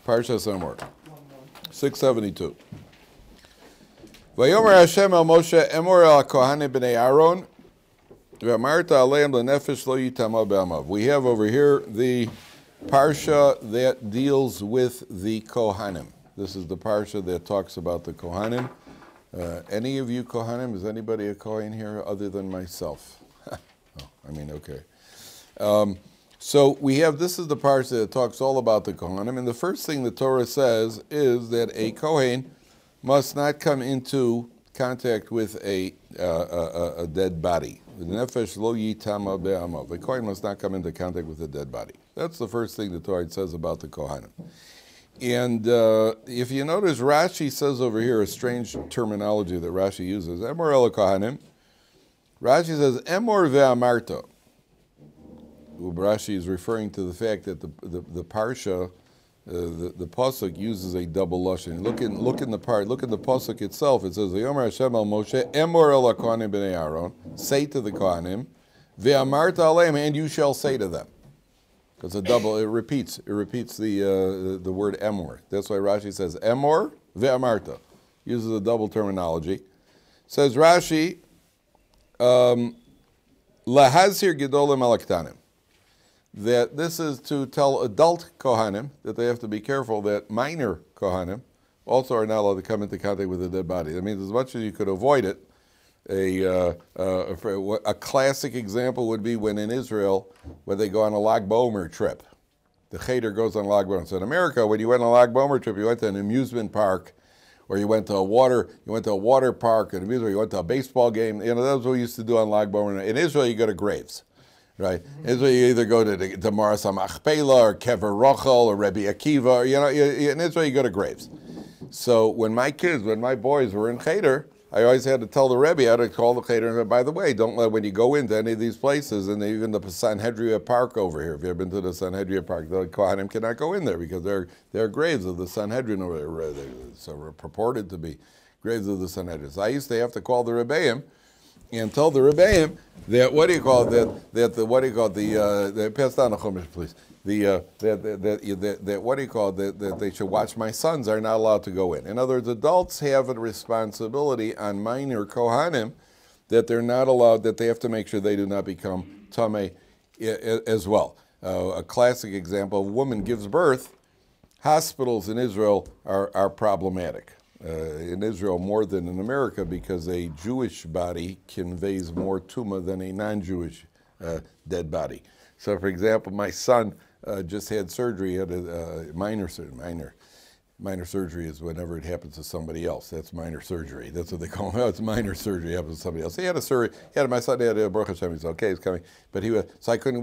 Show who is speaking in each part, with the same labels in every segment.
Speaker 1: Parsha Somor, 672. Vayomer Hashem el Moshe emor el Kohanim b'nei Aaron v'amarta aleim lenefesh lo yitama be'amav. We have over here the Parsha that deals with the Kohanim. This is the Parsha that talks about the Kohanim. Any of you Kohanim? Is anybody a Kohen here other than myself? Okay. So we have, this is the Parsha that talks all about the Kohanim, and the first thing the Torah says is that a Kohen must not come into contact with a dead body. The nefesh lo yitama be'amav. The Kohen must not come into contact with a dead body. That's the first thing the Torah says about the Kohanim. And if you notice, Rashi says over here a strange terminology that Rashi uses. Emor el Kohanim. Rashi says, Emor ve'amarta. Rashi is referring to the fact that the Parsha, the pasuk uses a double lashon. Look in the pasuk itself. It says, "Vayomer Hashem el Moshe emor el Kohanim b'nei Aaron." Say to the Kohanim, "Ve'amarta aleim," and you shall say to them. It's a double. It repeats the word emor. That's why Rashi says emor ve'amarta. Uses a double terminology. Says Rashi, lahazir gedolim al aktanim. That this is to tell adult Kohanim that they have to be careful that minor Kohanim also are not allowed to come into contact with a dead body. That means as much as you could avoid it. A classic example would be when in Israel, when they go on a Lag Bomer trip. The cheder goes on a Lag Bomer. So in America, when you went on a Lag Bomer trip, you went to an amusement park, or you went to a water park, an amusement, you went to a baseball game. You know, that's what we used to do on Lag Bomer. In Israel, you go to graves. Right, Israel, you either go to the Maras HaMachpelah or Kever Rochel or Rabbi Akiva, or, in Israel you go to graves. So when my boys were in cheder, I always had to tell the Rebbe, I had to call the cheder and say, by the way, don't let, when you go into any of these places, and even the Sanhedria Park over here, if you've ever been to the Sanhedria Park, the Kohanim cannot go in there because they're graves of the Sanhedrin, so purported to be graves of the Sanhedrin. So I used to have to call the Rebbeim and tell the Rebbeim that pass down the Chumash, please. That they should watch my sons are not allowed to go in. In other words, adults have a responsibility on minor Kohanim that they're not allowed, that they have to make sure they do not become tamei as well. A classic example: a woman gives birth. Hospitals in Israel are problematic. In Israel more than in America because a Jewish body conveys more tumah than a non-Jewish dead body. So, for example, my son just had surgery. He had a minor surgery is whenever it happens to somebody else. That's minor surgery. That's what they call it. It's minor surgery. It happens to somebody else. He had a surgery. My son had a Baruch Hashem. He's okay. He's coming. But we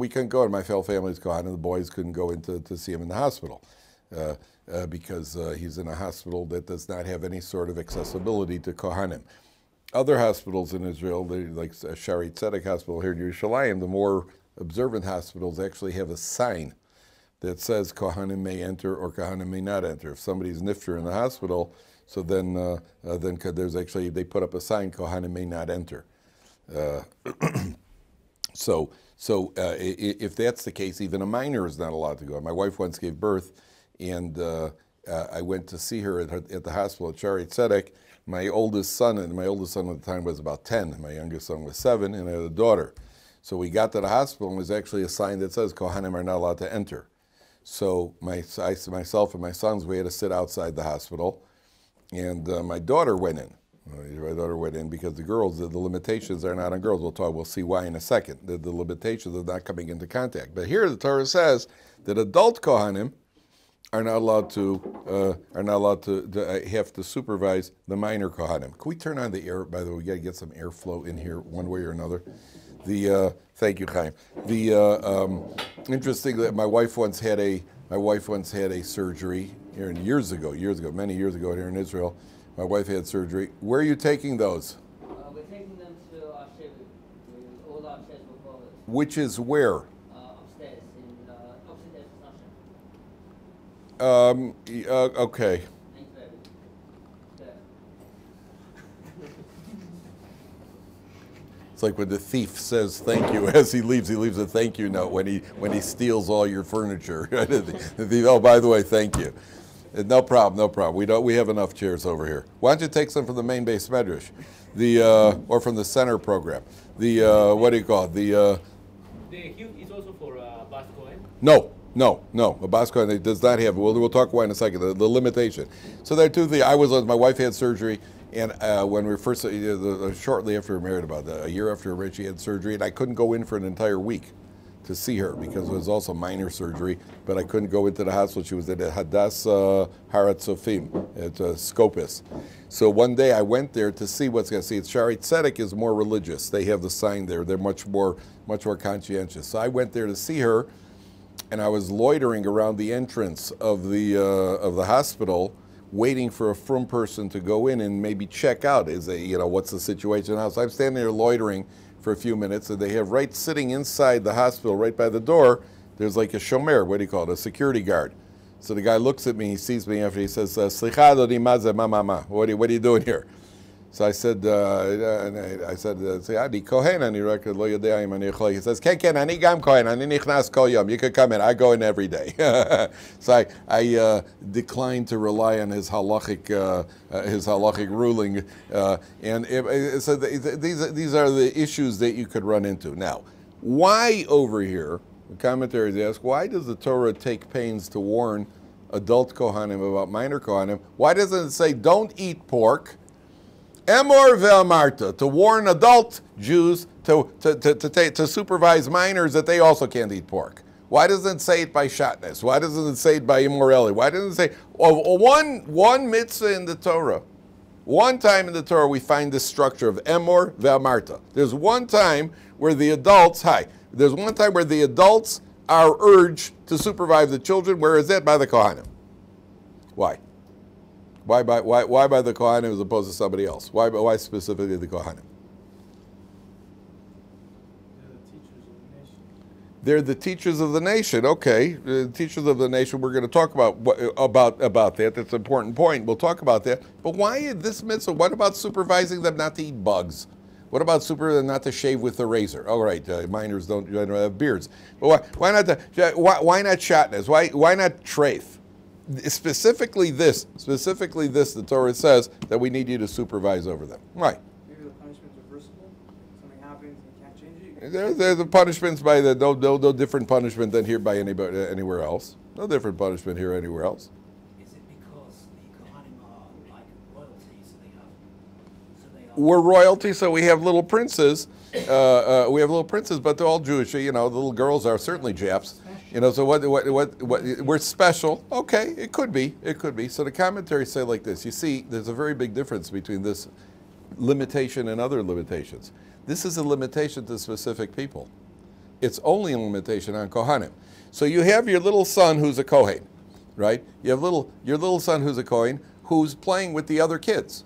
Speaker 1: couldn't go. And my fellow families go out, and the boys couldn't go in to see him in the hospital. Because he's in a hospital that does not have any sort of accessibility to Kohanim. Other hospitals in Israel, like Shari Tzedek Hospital here in Yerushalayim, the more observant hospitals actually have a sign that says Kohanim may enter or Kohanim may not enter. If somebody's nifter in the hospital, so then there's actually, they put up a sign, Kohanim may not enter. So if that's the case, even a minor is not allowed to go. My wife once gave birth, and I went to see her at the hospital at Shari Tzedek. My oldest son at the time was about 10. My youngest son was 7, and I had a daughter. So we got to the hospital, and there's actually a sign that says Kohanim are not allowed to enter. So myself and my sons, we had to sit outside the hospital, and my daughter went in. My daughter went in because the girls, the limitations are not on girls. We'll see why in a second. The limitations are not coming into contact. But here the Torah says that adult Kohanim are not allowed to have to supervise the minor Kohanim. Can we turn on the air? By the way, we got to get some airflow in here, one way or another. Thank you, Chaim. Interesting that my wife once had a surgery here many years ago here in Israel. My wife had surgery. Where are you taking those?
Speaker 2: We're taking them to our Yeshivat. All our chairs will follow.
Speaker 1: Which is where?
Speaker 2: Upstairs, upstairs
Speaker 1: Okay.
Speaker 2: Thank you, baby.
Speaker 1: It's like when the thief says thank you as he leaves a thank you note when he steals all your furniture. The thief, oh, by the way, thank you. No problem, no problem. We have enough chairs over here. Why don't you take some from the main base medrash, or from the center program? What do you call it?
Speaker 3: It's also for Bas Kohen?
Speaker 1: No. A Bas Kohen does not have. We'll talk why in a second. The limitation. So there are two things. My wife had surgery, and when we were first, shortly after we were married, about a year after we were married, she had surgery, and I couldn't go in for an entire week to see her because it was also minor surgery, but I couldn't go into the hospital. She was at Hadass Harat Sofim at Scopus. So one day I went there to see what's going to see. Shari Tzedek is more religious. They have the sign there. They're much more conscientious. So I went there to see her, and I was loitering around the entrance of the hospital, waiting for a frum person to go in and maybe check out. What's the situation now? So I'm standing there loitering for a few minutes, and they have right sitting inside the hospital, right by the door, there's like a shomer, what do you call it, a security guard. So the guy looks at me, he sees me after, he says, Slicha dodi maze mama, what are you doing here? So I said, Adi Kohen, ani record lo yodei im ani echol. He says, Ken, ani gam Kohen, ani nichnas kol yom. You could come in. I go in every day. So I declined to rely on his halachic ruling, so these are the issues that you could run into. Now, why over here? The commentaries ask, why does the Torah take pains to warn adult Kohanim about minor Kohanim? Why doesn't it say don't eat pork? Emor ve'amarta, to warn adult Jews to supervise minors that they also can't eat pork. Why doesn't it say it by shatnez? Why doesn't it say it by immorality? Why doesn't it say one mitzvah in the Torah? One time in the Torah we find this structure of emor ve'amarta. There's one time where the adults are urged to supervise the children. Where is that? By the Kohanim. Why? Why by the Kohanim as opposed to somebody else? Why specifically the Kohanim? They're the teachers of the nation. Okay, the teachers of the nation. We're going to talk about that. That's an important point. We'll talk about that. But why this mitzvah? What about supervising them not to eat bugs? What about supervising them not to shave with a razor? All right, minors don't have beards. But why not shatnez? Why not treif? Specifically this, the Torah says that we need you to supervise over them. Right.
Speaker 4: Maybe the punishment's reversible. Something happens and you can't change it.
Speaker 1: There's the punishments by no different punishment than here by anywhere else. No different punishment here anywhere else.
Speaker 5: Is it because the Kohanim are like royalty, so they are?
Speaker 1: We're royalty, so we have little princes. We have little princes, but they're all Jewish. The little girls are certainly Japs. So what? We're special. Okay, it could be. So the commentaries say like this. You see, there's a very big difference between this limitation and other limitations. This is a limitation to specific people. It's only a limitation on Kohanim. So you have your little son who's a Kohen, right? You have your little son who's a Kohen who's playing with the other kids.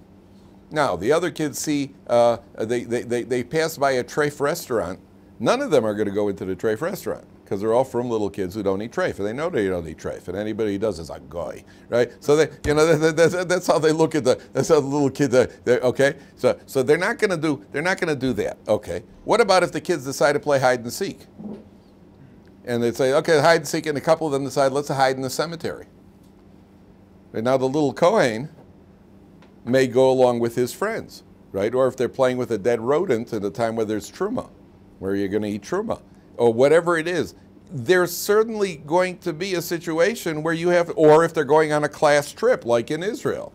Speaker 1: Now the other kids see they pass by a treif restaurant. None of them are going to go into the treif restaurant, because they're all from little kids who don't eat treif, and they know they don't eat treif, and anybody who does is a goy, right? So that's how they look at that's how the little kids. Okay, so they're not going to do that. Okay, what about if the kids decide to play hide and seek, and they say, okay, hide and seek, and a couple of them decide, let's hide in the cemetery. And now the little Kohen may go along with his friends, right? Or if they're playing with a dead rodent at a time where there's truma, where you're going to eat truma, or whatever it is, there's certainly going to be a situation where you have, or if they're going on a class trip, like in Israel.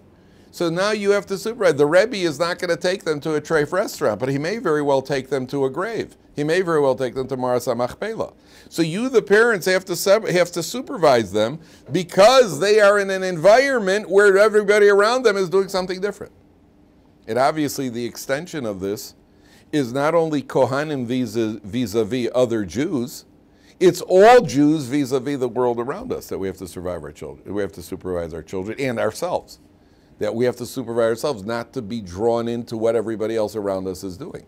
Speaker 1: So now you have to supervise. The Rabbi is not going to take them to a treif restaurant, but he may very well take them to a grave. He may very well take them to Maras HaMachpelah. So you, the parents, have to supervise them because they are in an environment where everybody around them is doing something different. And obviously the extension of this is not only Kohanim vis-a-vis other Jews, it's all Jews vis-a-vis the world around us that we have to survive our children. We have to supervise our children and ourselves. That we have to supervise ourselves, not to be drawn into what everybody else around us is doing.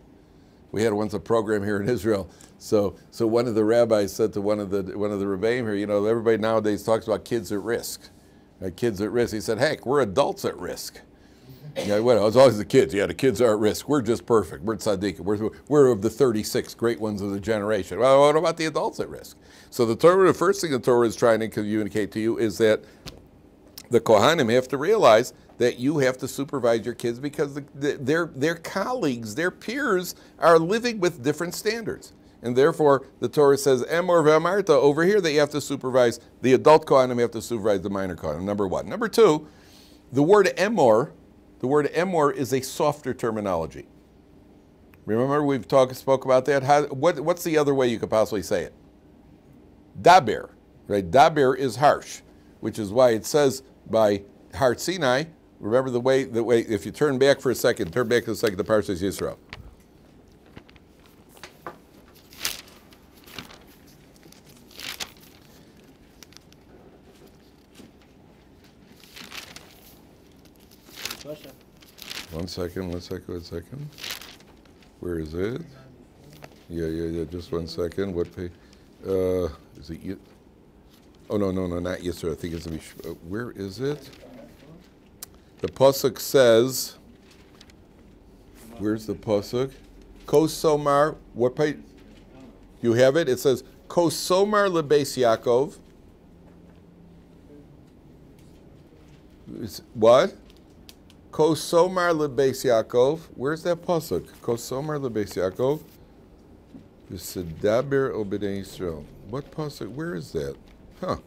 Speaker 1: We had once a program here in Israel. So one of the rabbis said to one of the Rebbeim here, everybody nowadays talks about kids at risk. Kids at risk. He said, heck, we're adults at risk. It's always the kids. Yeah, the kids are at risk. We're just perfect. We're tzaddikim. We're of the 36 great ones of the generation. Well, what about the adults at risk? So the first thing the Torah is trying to communicate to you is that the Kohanim have to realize that you have to supervise your kids because their colleagues, their peers, are living with different standards. And therefore, the Torah says, Emor v'amarta, over here that you have to supervise, the adult Kohanim have to supervise the minor Kohanim, number one. Number two, the word Emor is a softer terminology. Remember we spoke about that? What's the other way you could possibly say it? Daber, right? Daber is harsh, which is why it says by Har Sinai, remember the way, if you turn back for a second, the Parsha Yisrael. One second. Where is it? Yeah, just 1 second. What page? Is it? Oh, no, not Yisra. I think it's where is it? The pasuk says. Where's the pasuk? Kosomar. What page? You have it. It says Kosomar lebeis Yaakov. What? Kosomar lebeis Yaakov. Where's that pasuk? Kosomar lebeis Yaakov. V'sedaber obedei Yisrael. What pasuk? Where is that?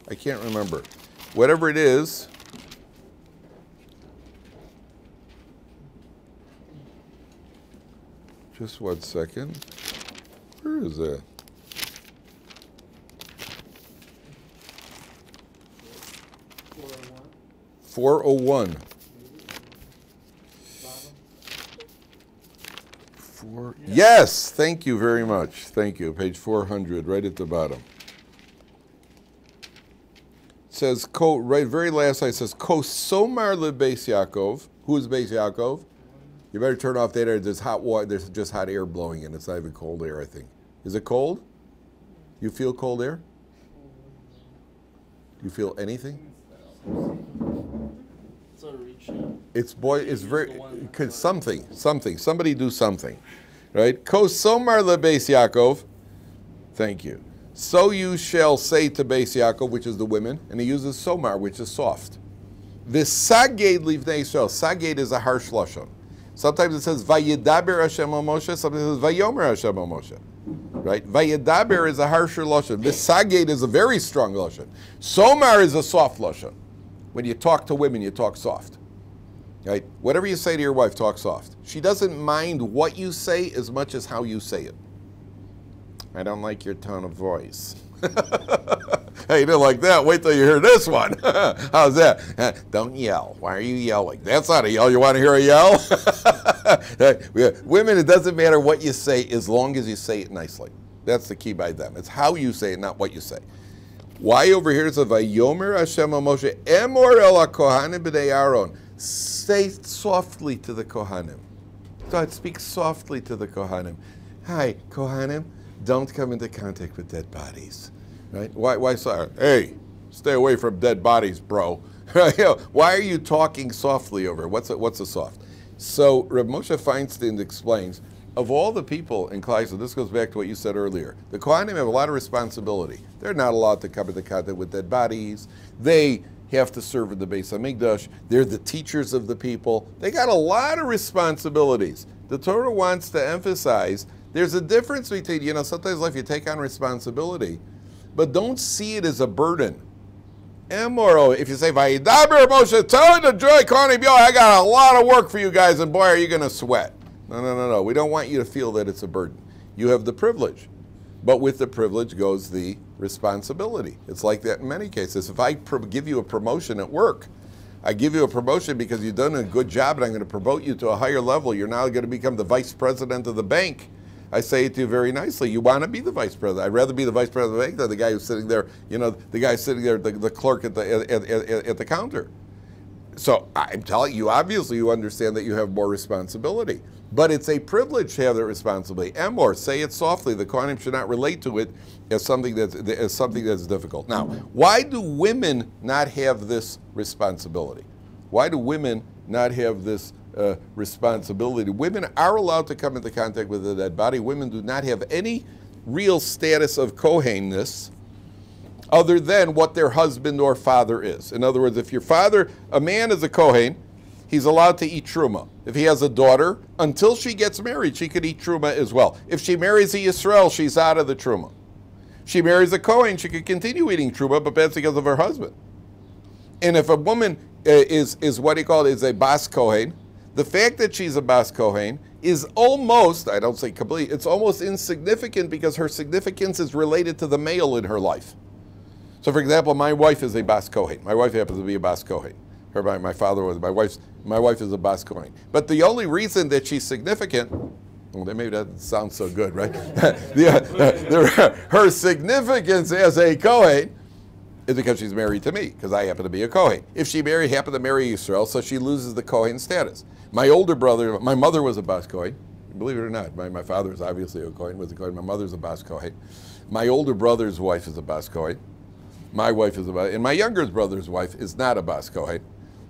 Speaker 1: I can't remember. Whatever it is. Just 1 second. Where is that? $401. Yes, thank you very much. Thank you. Page 400, right at the bottom. It says, right, very last line says, Kosomar lebeis Yaakov. Who is Beis Yaakov? You better turn off that air. There's hot water. There's just hot air blowing in. It's not even cold air, I think. Is it cold? You feel cold air? Do you feel anything? It's very something. Somebody do something, right? Kosomar lebeis Yaakov. Thank you. So you shall say to Beis Yaakov, which is the women, and he uses somar, which is soft. V'saged livnei Yisrael. Saged is a harsh lashon. Sometimes it says Vayedaber Hashem al Moshe. Sometimes it says Vayomer Hashem al Moshe. Right? Vayedaber is a harsher lashon. V'saged is a very strong lashon. Somar is a soft lashon. When you talk to women, you talk soft. Right? Whatever you say to your wife, talk soft. She doesn't mind what you say as much as how you say it. I don't like your tone of voice. Hey, you didn't like that? Wait till you hear this one. How's that? Don't yell. Why are you yelling? That's not a yell. You want to hear a yell? Women, it doesn't matter what you say as long as you say it nicely. That's the key by them. It's how you say it, not what you say. Why over here it says, Vayomer Hashem al Moshe, Emor el ha-Kohanim b'nei Aaron. Say softly to the Kohanim. God, speak softly to the Kohanim. Hi, Kohanim, don't come into contact with dead bodies. Right? Why sorry? Hey, stay away from dead bodies, bro. Why are you talking softly over? What's a soft? So Reb Moshe Feinstein explains, of all the people in Klal Yisrael, this goes back to what you said earlier, the Kohanim have a lot of responsibility. They're not allowed to come into contact with dead bodies. They have to serve in the Beis Hamikdash. They're the teachers of the people. They got a lot of responsibilities. The Torah wants to emphasize there's a difference between, sometimes in life you take on responsibility, but don't see it as a burden. Emoro, if you say, Vayidaber Moshe, tell the joy, Kohanim, I got a lot of work for you guys, and boy, are you going to sweat. No. We don't want you to feel that it's a burden. You have the privilege. But with the privilege goes the responsibility. It's like that in many cases. If I give you a promotion at work, I give you a promotion because you've done a good job and I'm going to promote you to a higher level. You're now going to become the vice president of the bank. I say it to you very nicely. You want to be the vice president. I'd rather be the vice president of the bank than the guy who's sitting there, the guy sitting there, the clerk at the counter. So I'm telling you, obviously you understand that you have more responsibility. But it's a privilege to have that responsibility. Emor, say it softly. The Kohanim should not relate to it as something that's difficult. Now, why do women not have this responsibility? Why do women not have this responsibility? Women are allowed to come into contact with a dead body. Women do not have any real status of Kohenness other than what their husband or father is. In other words, if your father, a man is a Kohen, he's allowed to eat truma. If he has a daughter, until she gets married, she could eat truma as well. If she marries a Yisrael, she's out of the truma. She marries a Kohen, she could continue eating truma, but that's because of her husband. And if a woman is what he called is a bas Kohen, the fact that she's a bas Kohen is almost, I don't say complete, it's almost insignificant because her significance is related to the male in her life. So for example, my wife is a bas Kohen. My wife happens to be a bas Kohen. My father was, my wife is a bas Kohen. But the only reason that she's significant, well, maybe that sounds so good, right? Her significance as a Kohen is because she's married to me, because I happen to be a Kohen. If she happened to marry Yisrael, so she loses the Kohen status. My older brother, my mother was a bas Kohen. Believe it or not, my father is obviously a Kohen, was a Kohen. My mother's a bas Kohen. My older brother's wife is a bas Kohen. My wife is a bas, and my younger brother's wife is not a bas Kohen.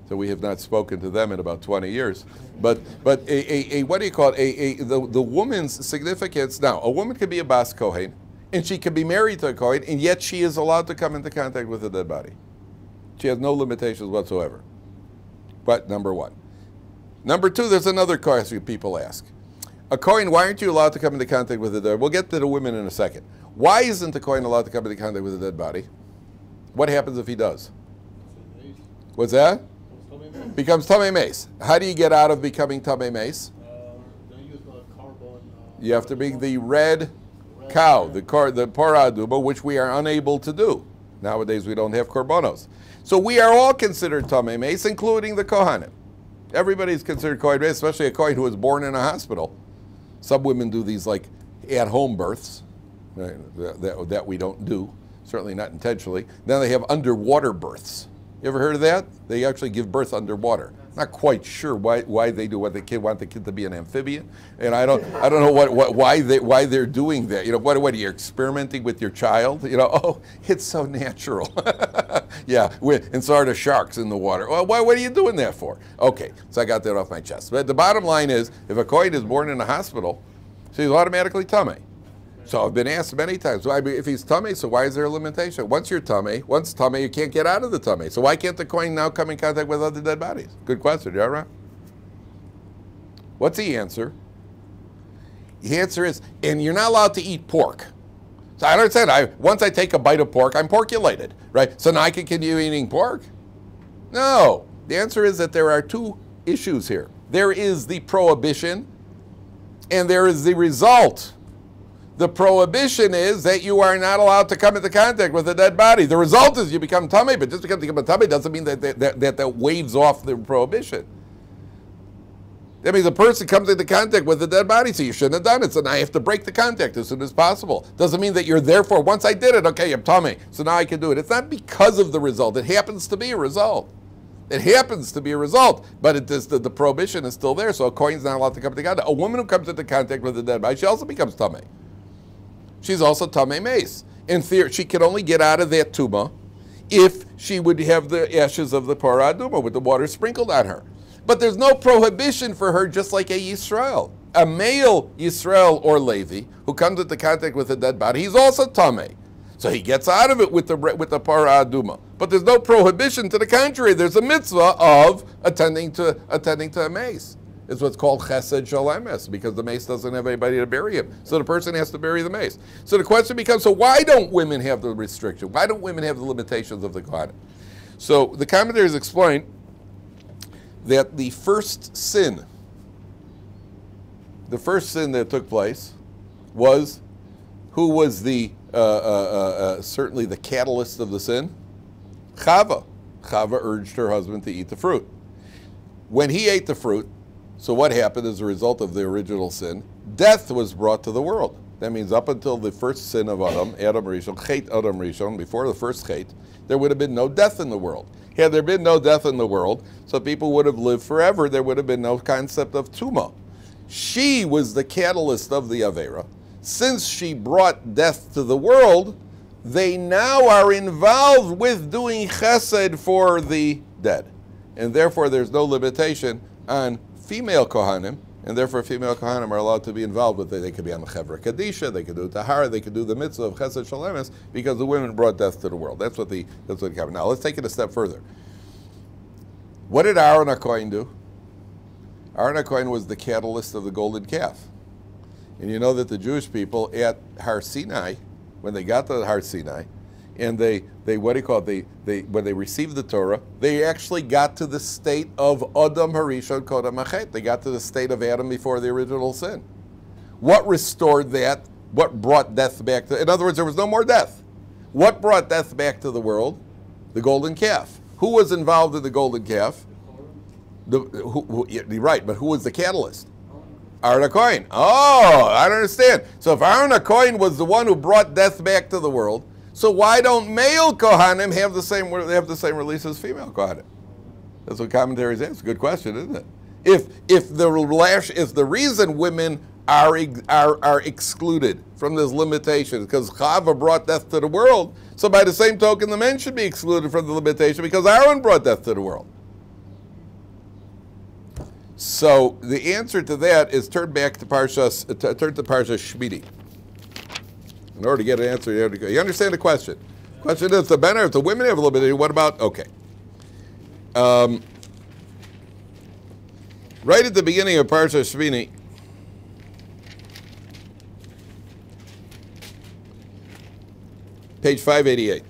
Speaker 1: So we have not spoken to them in about 20 years. But what do you call it? The woman's significance. Now, a woman could be a bas Kohen, and she can be married to a Kohen, and yet she is allowed to come into contact with a dead body. She has no limitations whatsoever. But number one. Number two, there's another question people ask. A Kohen, why aren't you allowed to come into contact with a dead body? We'll get to the women in a second. Why isn't a Kohen allowed to come into contact with a dead body? What happens if he does? What's that? Becomes Tamei Mace. How do you get out of becoming Tamei Mace? You have to bring the red cow, the Parah Aduma, which we are unable to do. Nowadays we don't have korbanos. So we are all considered Tamei Mace, including the Kohanim. Everybody's considered Kohen Mace, especially a Kohen who was born in a hospital. Some women do these like at-home births, right, that we don't do, certainly not intentionally. Then they have underwater births. You ever heard of that? They actually give birth underwater. Not quite sure why they do what the kid want the kid to be an amphibian, and I don't know why they're doing that. You know, what are you experimenting with your child? You know, oh, it's so natural. Yeah, and so are the sharks in the water. Well, what are you doing that for? Okay, so I got that off my chest. But the bottom line is, if a Kohen is born in a hospital, she's automatically Tamei. So I've been asked many times, well, if he's Tamei, so why is there a limitation? Once you're Tamei, you can't get out of the Tamei. So why can't the Kohen now come in contact with other dead bodies? Good question, you all right? What's the answer? The answer is, and you're not allowed to eat pork. So I understand, once I take a bite of pork, I'm porculated, right? So now I can continue eating pork? No. The answer is that there are two issues here. There is the prohibition, and there is the result. The prohibition is that you are not allowed to come into contact with a dead body. The result is you become Tamei, but just because you become Tamei doesn't mean that waves off the prohibition. That means a person comes into contact with a dead body, so you shouldn't have done it, so now I have to break the contact as soon as possible. Doesn't mean that you're therefore, once I did it, okay, I'm Tamei, so now I can do it. It's not because of the result. It happens to be a result. It happens to be a result, but the prohibition is still there, so a Kohen's not allowed to come into contact. A woman who comes into contact with a dead body, she also becomes Tamei. She's also Tamei Mace. In theory, she can only get out of that tuma if she would have the ashes of the Parah Aduma with the water sprinkled on her. But there's no prohibition for her, just like a Yisrael. A male Yisrael or Levi who comes into contact with a dead body, he's also Tamei. So he gets out of it with the Parah Aduma. But there's no prohibition. To the contrary, there's a mitzvah of attending to a mace. It's what's called chesed shel emes, because the mace doesn't have anybody to bury him. So the person has to bury the mace. So the question becomes, so why don't women have the restriction? Why don't women have the limitations of the Kohanim? So the commentators explain that the first sin that took place was, who was the, certainly the catalyst of the sin? Chava. Chava urged her husband to eat the fruit. When he ate the fruit, so what happened as a result of the original sin? Death was brought to the world. That means up until the first sin of Adam Rishon, Chet Adam Rishon, before the first Chet, there would have been no death in the world. Had there been no death in the world, so people would have lived forever, there would have been no concept of Tuma. She was the catalyst of the Avera. Since she brought death to the world, they now are involved with doing chesed for the dead. And therefore there's no limitation on female Kohanim, and therefore female Kohanim are allowed to be involved with it. They could be on the Chevra Kadisha, they could do Tahara, they could do the mitzvah of Chesed Shalemis, because the women brought death to the world. That's what happened. Now let's take it a step further. What did Aaron HaKohen do? Aaron HaKohen was the catalyst of the golden calf. And you know that the Jewish people at Har Sinai, when they got to Har Sinai, and they what do you call it? When they received the Torah, they actually got to the state of Adam Harishon Kodam Achet. They got to the state of Adam before the original sin. What restored that? What brought death back to? In other words, there was no more death. What brought death back to the world? The golden calf. Who was involved in the golden calf? Right, but who was the catalyst? Aaron HaKohen. Oh, I don't understand. So if Aaron HaKohen was the one who brought death back to the world, so why don't male Kohanim have the same release as female Kohanim? That's what commentaries ask. Good question, isn't it? If the reason women are excluded from this limitation because Chava brought death to the world, so by the same token, the men should be excluded from the limitation because Aaron brought death to the world. So the answer to that is turn to Parsha Shmini. In order to get an answer, you understand the question. The question is, if the women have a little bit, what about, okay. Right at the beginning of Parsha Shmini, page 588.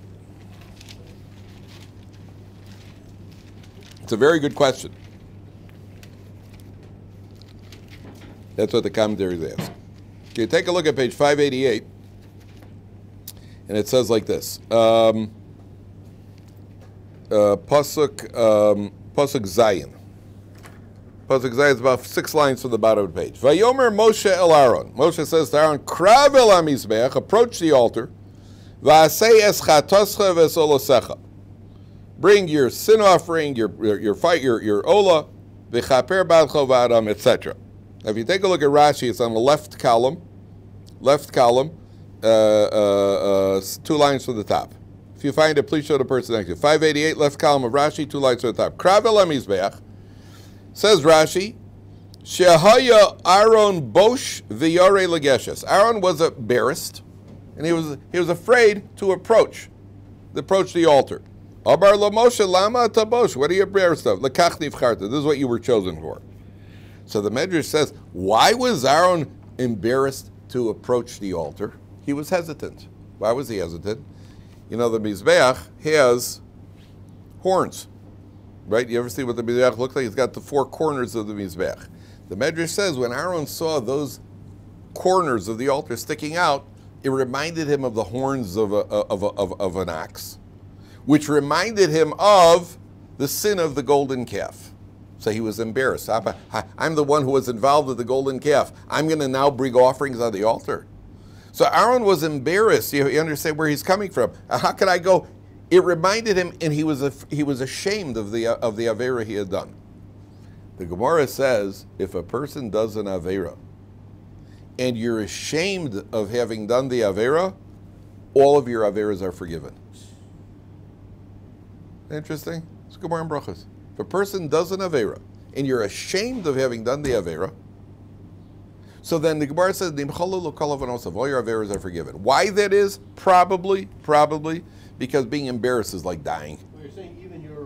Speaker 1: It's a very good question. That's what the commentaries ask. Okay, take a look at page 588, and it says like this. Pasuk Zayin. Pasuk Zayin is about 6 lines from the bottom of the page. Vayomer Moshe el Aaron. Moshe says to Aaron, Krav el HaMizbeach, approach the altar. Va'asei es chatoscha v'esolosecha. Bring your sin offering, your ola, v'chaper ba'adcho v'adam, etc. Now, if you take a look at Rashi, it's on the left column, 2 lines from the top. If you find it, please show the person next to you. 588, left column of Rashi, 2 lines from the top. Krav el HaMizbeach, says Rashi, Shehaya Aaron Bosh v'Youre Legeshes. Aaron was embarrassed, and he was afraid to approach the altar. Abar lo Moshe lama tabosh. What are you embarrassed of? Lekach nivcharta. This is what you were chosen for. So the Medrash says, why was Aaron embarrassed to approach the altar? He was hesitant. Why was he hesitant? You know, the Mizbeach has horns, right? You ever see what the Mizbeach looks like? It's got the 4 corners of the Mizbeach. The Medrash says when Aaron saw those corners of the altar sticking out, it reminded him of the horns of an ox, which reminded him of the sin of the golden calf. So he was embarrassed. I'm the one who was involved with the golden calf. I'm going to now bring offerings on the altar. So Aaron was embarrassed. You understand where he's coming from. How could I go? It reminded him, and he was ashamed of the Avera he had done. The Gemara says, if a person does an Avera, and you're ashamed of having done the Avera, all of your Averas are forgiven. Interesting? It's Gemara and Brachos. If a person does an Avera, and you're ashamed of having done the Avera, so then the Gemara says, all your Averas are forgiven. Why that is? Probably, because being embarrassed is like dying.
Speaker 6: Well, you're saying even your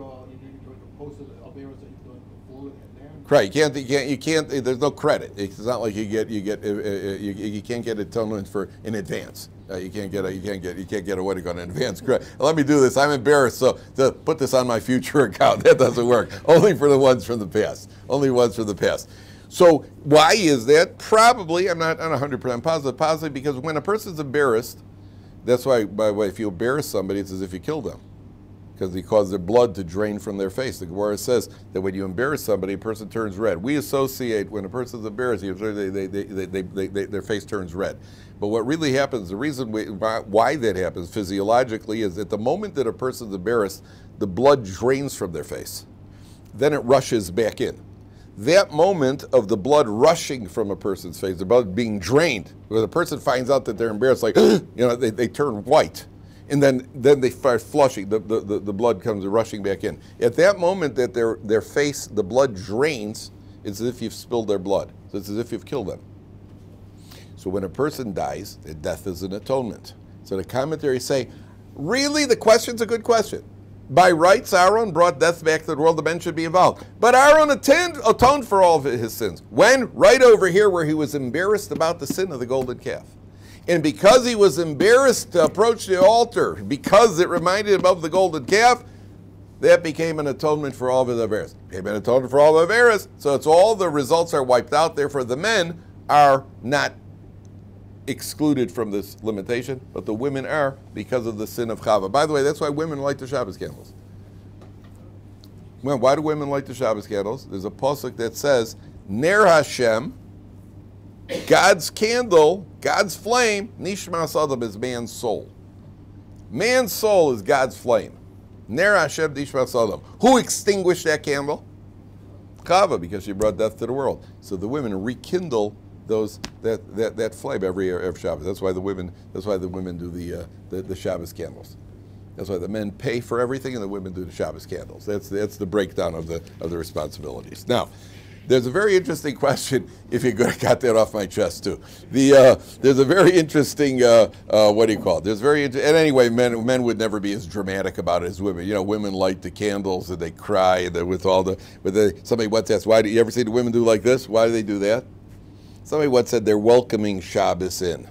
Speaker 6: posted Averas that you've done before and then?
Speaker 1: Right, you can't. There's no credit. It's not like you can't get atonement for in advance. You can't get a what do you call an advance credit. Let me do this. I'm embarrassed, so to put this on my future account. That doesn't work. Only for the ones from the past. Only ones from the past. So why is that? Probably, I'm not 100% positive. Possibly because when a person's embarrassed, that's why. By the way, if you embarrass somebody, it's as if you killed them, because you cause their blood to drain from their face. The Gemara says that when you embarrass somebody, a person turns red. We associate when a person's embarrassed, their face turns red. But what really happens, the reason why that happens physiologically is at the moment that a person's embarrassed, the blood drains from their face. Then it rushes back in. That moment of the blood rushing from a person's face, the blood being drained, when the person finds out that they're embarrassed, like, they turn white. And then they start flushing, the blood comes rushing back in. At that moment that their face, the blood drains, It's as if you've spilled their blood. So it's as if you've killed them. So when a person dies, death is an atonement. So the commentaries say, really, the question's a good question. By rights, Aaron brought death back to the world. The men should be involved. But Aaron atoned for all of his sins. When? Right over here where he was embarrassed about the sin of the golden calf. And because he was embarrassed to approach the altar, because it reminded him of the golden calf, that became an atonement for all of his Averas. Became an atonement for all of Averas. So it's all the results are wiped out. Therefore, the men are not excluded from this limitation, but the women are because of the sin of Chava. By the way, that's why women light the Shabbos candles. Well, why do women light the Shabbos candles? There's a pasuk that says, Ner Hashem, God's candle, God's flame, Nishmas Adam is man's soul. Man's soul is God's flame. Ner Hashem, Nishmas Adam. Who extinguished that candle? Chava, because she brought death to the world. So the women rekindle that flame every Shabbos. That's why the women do the Shabbos candles. That's why the men pay for everything and the women do the Shabbos candles. That's the breakdown of the responsibilities. Now, there's a very interesting question. If you got that off my chest too, there's a very interesting what do you call it? And anyway, men would never be as dramatic about it as women. You know, women light the candles and they cry and somebody once asked, why do you ever see the women do like this? Why do they do that? Somebody once said they're welcoming Shabbos in.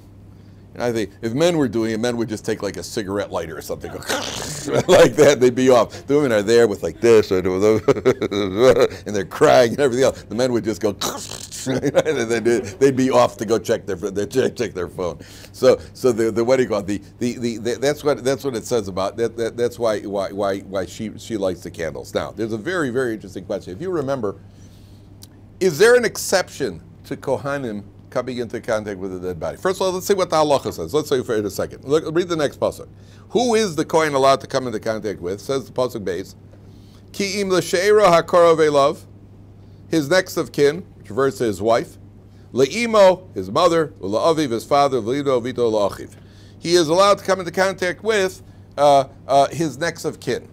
Speaker 1: And I think if men were doing it, men would just take like a cigarette lighter or something, go like that, they'd be off. The women are there with like this, and they're crying and everything else. The men would just go, and they'd be off to go check their phone. So the what do you call it? That's what it says about that. That's why she lights the candles. Now, there's a very, very interesting question. If you remember, is there an exception to Kohanim coming into contact with a dead body? First of all, let's see what the halacha says. Let's say for a second. Look, read the next pasuk. Who is the kohen allowed to come into contact with? Says the pasuk base. Ki im l'sheira hakarov elav, his next of kin, which refers to his wife. Le'imo, his mother. Ula'aviv, his father. V'lido vito la'achiv. He is allowed to come into contact with his next of kin.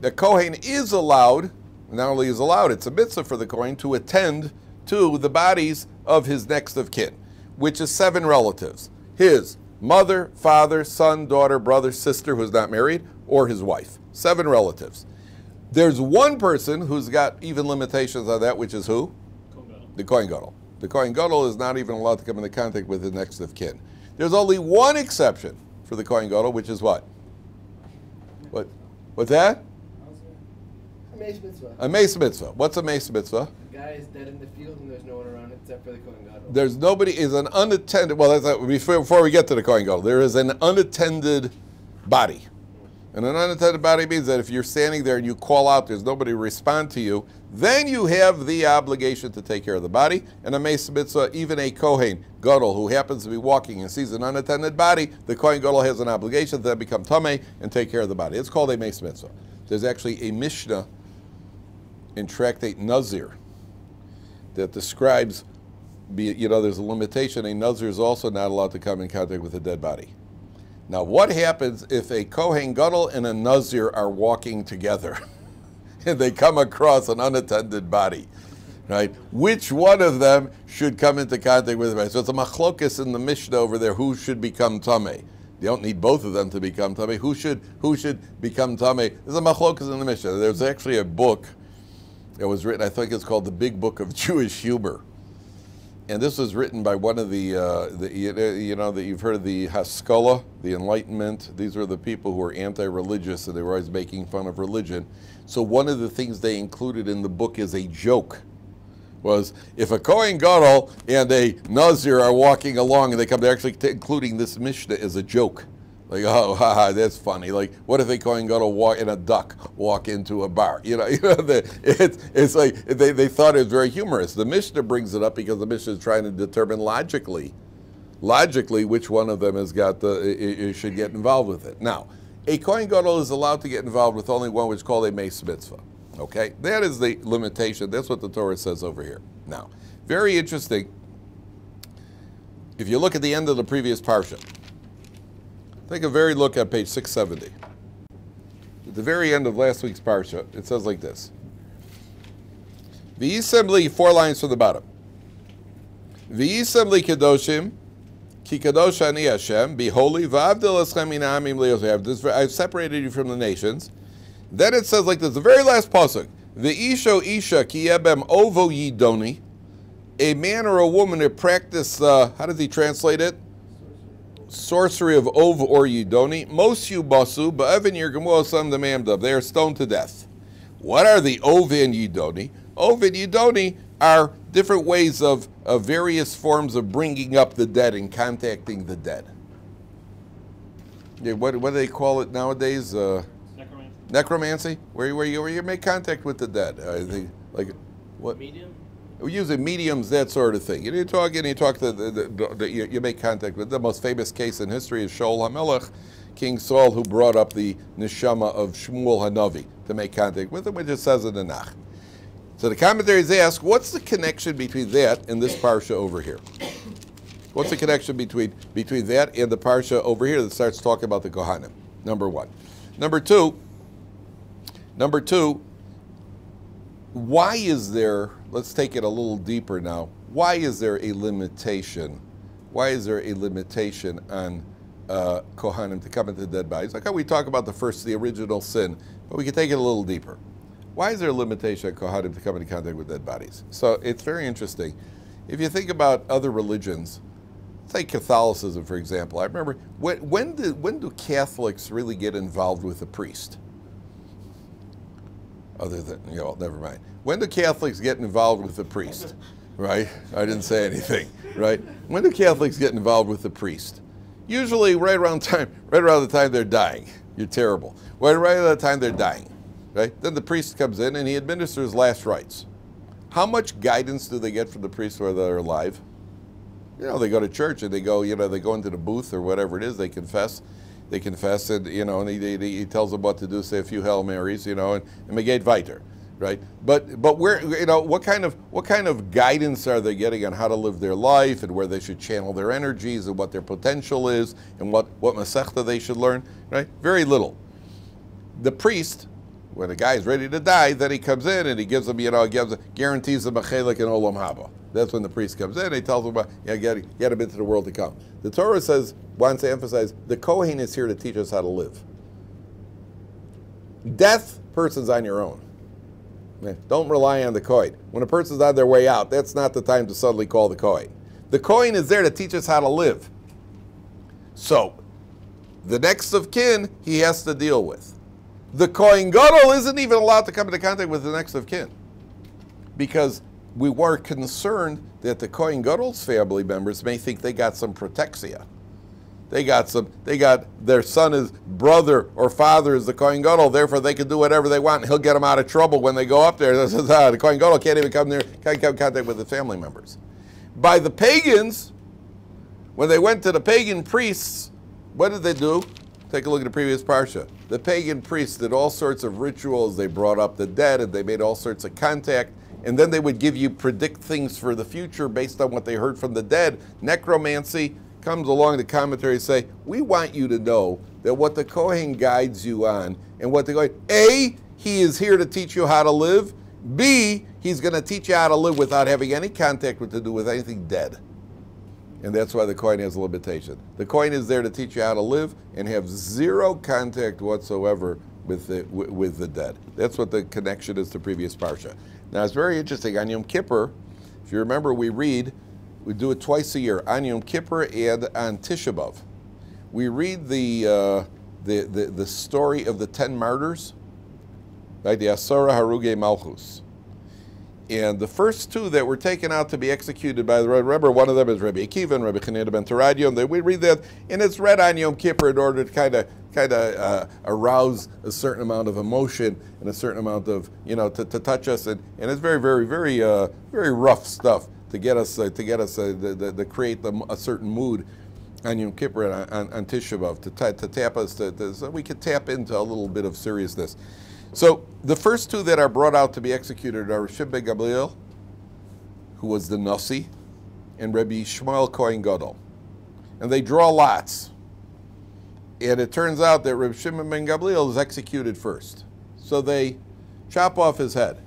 Speaker 1: The kohen is allowed. Not only is allowed, it's a mitzvah for the kohen to attend to the bodies of his next of kin, which is 7 relatives. His mother, father, son, daughter, brother, sister who's not married, or his wife. 7 relatives. There's one person who's got even limitations on that, which is who? The Kohen Gadol. The Kohen Gadol is not even allowed to come into contact with his next of kin. There's only one exception for the Kohen Gadol, which is what? What's that?
Speaker 7: A mace mitzvah.
Speaker 1: A mace mitzvah. What's a mace mitzvah?
Speaker 7: The guy is dead in the field and there's no one around except for the Kohen Gadol.
Speaker 1: There's nobody, is an unattended, well, before we get to the Kohen Gadol, there is an unattended body. And an unattended body means that if you're standing there and you call out, there's nobody to respond to you, then you have the obligation to take care of the body. And a mace mitzvah, even a Kohen Gadol who happens to be walking and sees an unattended body, the Kohen Gadol has an obligation to then become tamei and take care of the body. It's called a mace mitzvah. There's actually a Mishnah in Tractate Nazir that describes, there's a limitation. A Nazir is also not allowed to come in contact with a dead body. Now, what happens if a Kohen Gadol and a Nazir are walking together and they come across an unattended body, right? Which one of them should come into contact with the body? So it's a machlokas in the Mishnah over there, who should become tamei. You don't need both of them to become tamei. Who should become tamei? There's a machlokas in the Mishnah. There's actually a book that was written, I think it's called the Big Book of Jewish Humor. And this was written by one of that you've heard of the Haskalah, the Enlightenment. These were the people who were anti-religious and they were always making fun of religion. So one of the things they included in the book as a joke was if a Kohen Gadol and a Nazir are walking along and they're actually including this Mishnah as a joke. Like, oh, haha, that's funny. Like, what if a Kohen Gadol and a duck walk into a bar? It's like they thought it was very humorous. The Mishnah brings it up because the Mishnah is trying to determine logically which one of them has got should get involved with it. Now, a Kohen Gadol is allowed to get involved with only one, which is called a mace mitzvah. Okay, that is the limitation. That's what the Torah says over here. Now, very interesting. If you look at the end of the previous Parsha, take a very look at page 670. At the very end of last week's Parsha, it says like this. V'yisem 4 lines from the bottom. V'yisem kedoshim, ki kadosh ani Hashem, be holy, v'avdil eschem min ha'amim li'osei. I've separated you from the nations. Then it says like this, the very last pasuk, Isho Isha ki yebem ovo yidoni, a man or a woman who practice, how does he translate it? Sorcery of ov or yidoni, mos yubasu, ba'evin yirgamu osam demamdav. They are stoned to death. What are the ov and yidoni? Ov and yidoni are different ways of various forms of bringing up the dead and contacting the dead. Yeah, what do they call it nowadays?
Speaker 3: Necromancy.
Speaker 1: Necromancy, where you make contact with the dead. I think like what?
Speaker 3: Medium?
Speaker 1: We're using mediums, that sort of thing. You make contact with. The most famous case in history is Shaul HaMelech, King Saul, who brought up the neshama of Shmuel Hanavi to make contact with him, which it says in the Nach. So the commentaries ask, what's the connection between that and this parsha over here? What's the connection between that and the parsha over here that starts talking about the Kohanim? Number one. Number two, why is there, let's take it a little deeper now, why is there a limitation? Why is there a limitation on Kohanim to come into dead bodies? Like how we talk about the original sin, but we can take it a little deeper. Why is there a limitation on Kohanim to come into contact with dead bodies? So it's very interesting. If you think about other religions, say Catholicism, for example, I remember, when do Catholics really get involved with a priest? Other than, never mind. When do Catholics get involved with the priest? Right? I didn't say anything, right? When do Catholics get involved with the priest? Usually right around the time they're dying. You're terrible. Right around the time they're dying, right? Then the priest comes in and he administers last rites. How much guidance do they get from the priest while they're alive? They go to church and they go into the booth or whatever it is, they confess and, and he tells them what to do, say a few Hail Marys, and Megate Weiter, right? But where, what kind of guidance are they getting on how to live their life and where they should channel their energies and what their potential is and what Masechta they should learn, right? Very little. The priest, when a guy is ready to die, then he comes in and he gives them, guarantees them a chelik in Olam Haba. That's when the priest comes in. He tells them about, get him into the world to come. The Torah wants to emphasize, the Kohen is here to teach us how to live. Death, person's on your own. Don't rely on the Kohen. When a person's on their way out, that's not the time to suddenly call the Kohen. The Kohen is there to teach us how to live. So, the next of kin, he has to deal with. The Kohen Gadol isn't even allowed to come into contact with the next of kin, because we were concerned that the Kohen Gadol's family members may think they got some protexia. They got their son is brother or father is the Kohen Gadol, therefore they can do whatever they want and he'll get them out of trouble when they go up there. The Kohen Gadol can't even come there, can't come in contact with the family members. By the pagans, when they went to the pagan priests, what did they do? Take a look at the previous Parsha. The pagan priests did all sorts of rituals. They brought up the dead and they made all sorts of contact. And then they would predict things for the future based on what they heard from the dead. Necromancy comes along, the commentaries say, we want you to know that what the Kohen guides you on, and what the Kohen, A, he is here to teach you how to live. B, he's going to teach you how to live without having any contact to do with anything dead. And that's why the Kohen has a limitation. The Kohen is there to teach you how to live and have zero contact whatsoever with the dead. That's what the connection is to previous Parsha. Now it's very interesting. On Yom Kippur, if you remember, we do it twice a year, on Yom Kippur and on Tisha B'Av. We read the story of the 10 martyrs, right? The Asara Haruge Malchus. And the first 2 that were taken out to be executed by the, remember, one of them is Rabbi Akiva and Rabbi Chanina ben Teradio, and we read that, and it's read on Yom Kippur in order to kind of arouse a certain amount of emotion and a certain amount of, to touch us, and it's very, very, very, very rough stuff to get us to create a certain mood on Yom Kippur and on Tisha B'Av to tap us so we could tap into a little bit of seriousness. So the first 2 that are brought out to be executed are Shimon ben Gamliel, who was the Nasi, and Rabbi Shmuel Kohen Gadol. And they draw lots. And it turns out that Rabbi Shimon ben Gamliel is executed first. So they chop off his head.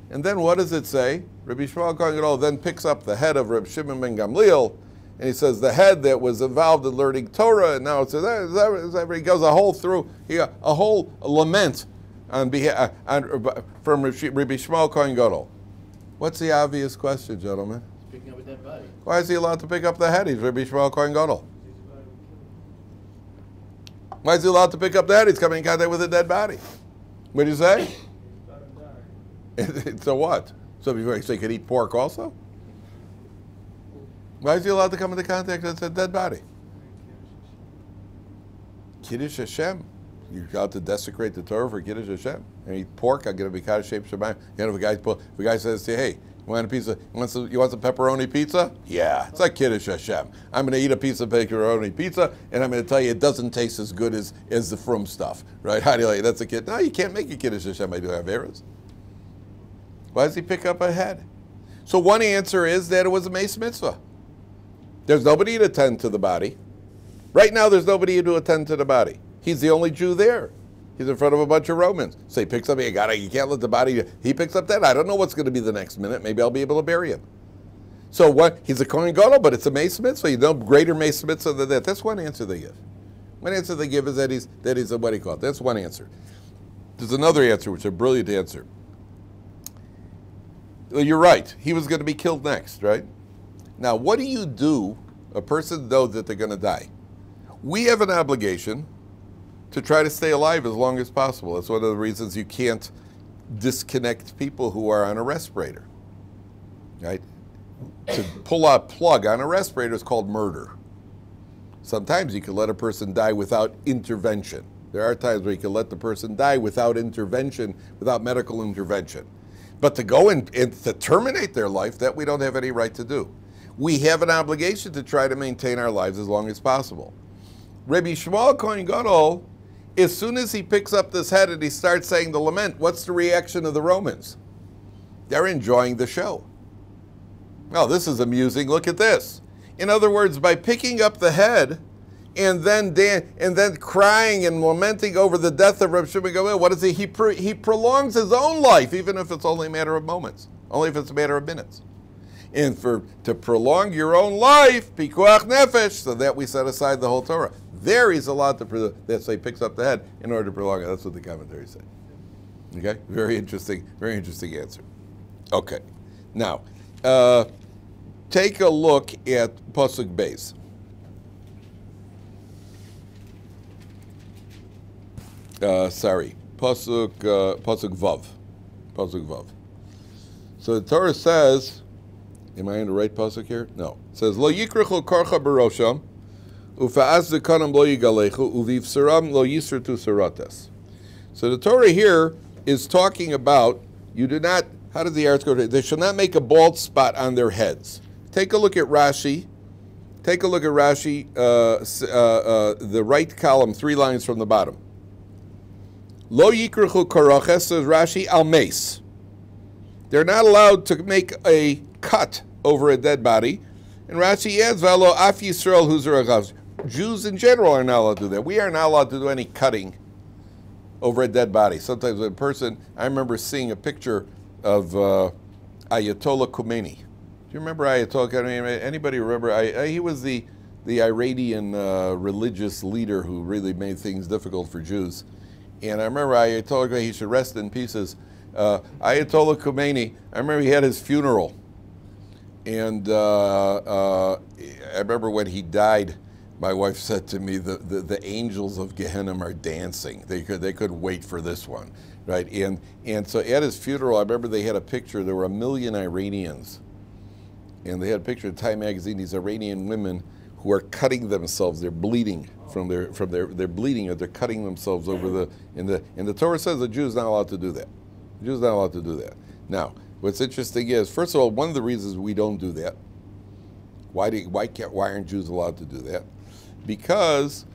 Speaker 1: And then what does it say? Rabbi Shmuel Kohen Gadol then picks up the head of Rabbi Shimon ben Gamliel, and he says the head that was involved in learning Torah, and now it says he goes a whole lament on behalf from Rabbi Shmuel Kohen Gadol. What's the obvious question, gentlemen?
Speaker 7: Picking up a dead body.
Speaker 1: Why is he allowed to pick up the head? He's Rabbi Shmuel Kohen Gadol. Why is he allowed to pick up the head? He's coming in contact with a dead body. What do you say? So what? So he could eat pork also? Why is he allowed to come into contact with a dead body? Kiddush Hashem. You're allowed to desecrate the Torah for Kiddush Hashem. And eat pork, I'm going to be Kaddish Shem Shemayim. You know, if a guy says to you, hey, you want a pizza? You want some pepperoni pizza? Yeah, it's like Kiddush Hashem. I'm going to eat a piece of pepperoni pizza, and I'm going to tell you it doesn't taste as good as the frum stuff, right? How do you like it? That's a kid. No, you can't make a Kiddush Hashem by doing Averas. Why does he pick up a head? So one answer is that it was a mace mitzvah. There's nobody to attend to the body. Right now, there's nobody to attend to the body. He's the only Jew there. He's in front of a bunch of Romans. So he picks up, you can't let the body, he picks up that. I don't know what's going to be the next minute. Maybe I'll be able to bury him. So what? He's a Kohen Gadol, but it's a mace mitzvah. You know, greater mace mitzvah than that. That's one answer they give. One answer they give is that he's a, what do you call it? That's one answer. There's another answer, which is a brilliant answer. Well, you're right. He was going to be killed next, right? Now, what do you do? A person knows that they're going to die. We have an obligation to try to stay alive as long as possible. That's one of the reasons you can't disconnect people who are on a respirator, right? To pull a plug on a respirator is called murder. Sometimes you can let a person die without intervention. There are times where you can let the person die without intervention, without medical intervention. But to go and to terminate their life, that we don't have any right to do. We have an obligation to try to maintain our lives as long as possible. Rabbi Shmuel Kohen Gadol, as soon as he picks up this head and he starts saying the lament, what's the reaction of the Romans? They're enjoying the show. Oh, this is amusing. Look at this. In other words, by picking up the head and then crying and lamenting over the death of Rabbi Shimon ben Gamliel, what is he? He prolongs his own life, even if it's only a matter of moments, only if it's a matter of minutes. And to prolong your own life, pikuach nefesh, so that we set aside the whole Torah. There he's allowed to, that's why he picks up the head in order to prolong it. That's what the commentaries say. Okay, very interesting answer. Okay, now take a look at Pasuk Beis. Pasuk Vav. Pasuk Vav. So the Torah says, am I in the right pasuk here? No. It says, Lo yikrechu karcha barosham, ufa'az zekanam lo yigalechu, uvivsaram lo yisratu sarates. So the Torah here is talking about, you do not, how does the arts go? They shall not make a bald spot on their heads. Take a look at Rashi. Take a look at Rashi, the right column, 3 lines from the bottom. Lo yikrechu karaches, says Rashi, al mace. They're not allowed to make a cut over a dead body. And Rashi adds, Valo af Yisrael huzur. Jews in general are not allowed to do that. We are not allowed to do any cutting over a dead body. Sometimes a person, I remember seeing a picture of Ayatollah Khomeini. Do you remember Ayatollah Khomeini? Anybody remember? He was the Iranian religious leader who really made things difficult for Jews. And I remember Ayatollah Khomeini, he should rest in pieces. Ayatollah Khomeini, I remember he had his funeral. And I remember when he died, my wife said to me, the angels of Gehenna are dancing. They couldn't wait for this one, right? And so at his funeral, I remember they had a picture. There were 1 million Iranians, and they had a picture of Time magazine. These Iranian women who are cutting themselves. They're bleeding they're bleeding, and they're cutting themselves over and the Torah says the Jew is not allowed to do that. The Jew is not allowed to do that. Now, what's interesting is, first of all, one of the reasons we don't do that. Why aren't Jews allowed to do that? Because,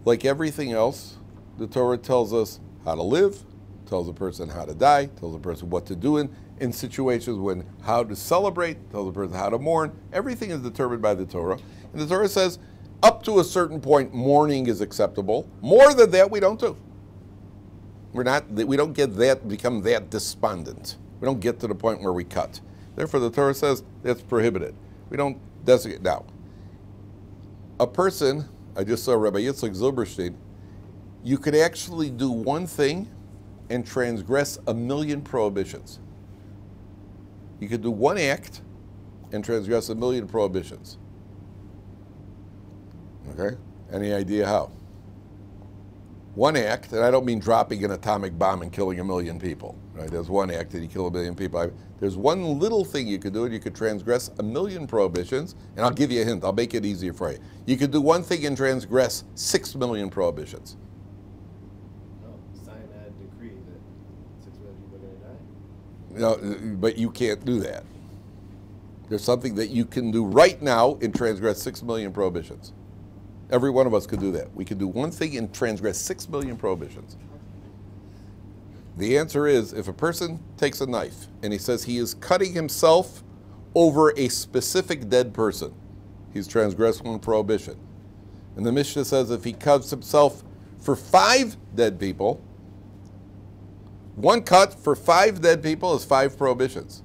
Speaker 1: like everything else, the Torah tells us how to live, tells a person how to die, tells a person what to do in situations when, how to celebrate, tells a person how to mourn. Everything is determined by the Torah. And the Torah says, up to a certain point, mourning is acceptable. More than that, we don't do. We don't become that despondent. We don't get to the point where we cut. Therefore, the Torah says that's prohibited. We don't designate. Now, a person, I just saw Rabbi Yitzchak Zilberstein, you could actually do one thing and transgress 1,000,000 prohibitions. You could do one act and transgress 1,000,000 prohibitions. Okay? Any idea how? One act, and I don't mean dropping an atomic bomb and killing 1,000,000 people. Right? There's one act that you kill 1,000,000 people. There's one little thing you could do, and you could transgress 1,000,000 prohibitions. And I'll give you a hint. I'll make it easier for you. You could do one thing and transgress 6,000,000 prohibitions.
Speaker 7: No, sign a decree that 6 million people are going to die.
Speaker 1: No, but you can't do that. There's something that you can do right now and transgress 6,000,000 prohibitions. Every one of us could do that. We could do one thing and transgress 6,000,000 prohibitions. The answer is, if a person takes a knife and he says he is cutting himself over a specific dead person, he's transgressed one prohibition. And the Mishnah says if he cuts himself for 5 dead people, one cut for 5 dead people is 5 prohibitions.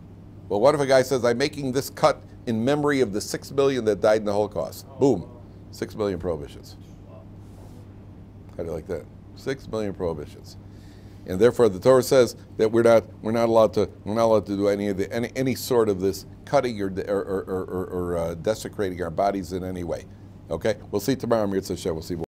Speaker 1: Well, what if a guy says, I'm making this cut in memory of the 6,000,000 that died in the Holocaust? Boom, 6,000,000 prohibitions. How do you like that? 6,000,000 prohibitions. And therefore, the Torah says that we're not allowed to do any sort of this cutting or desecrating our bodies in any way. Okay, we'll see tomorrow. We'll see.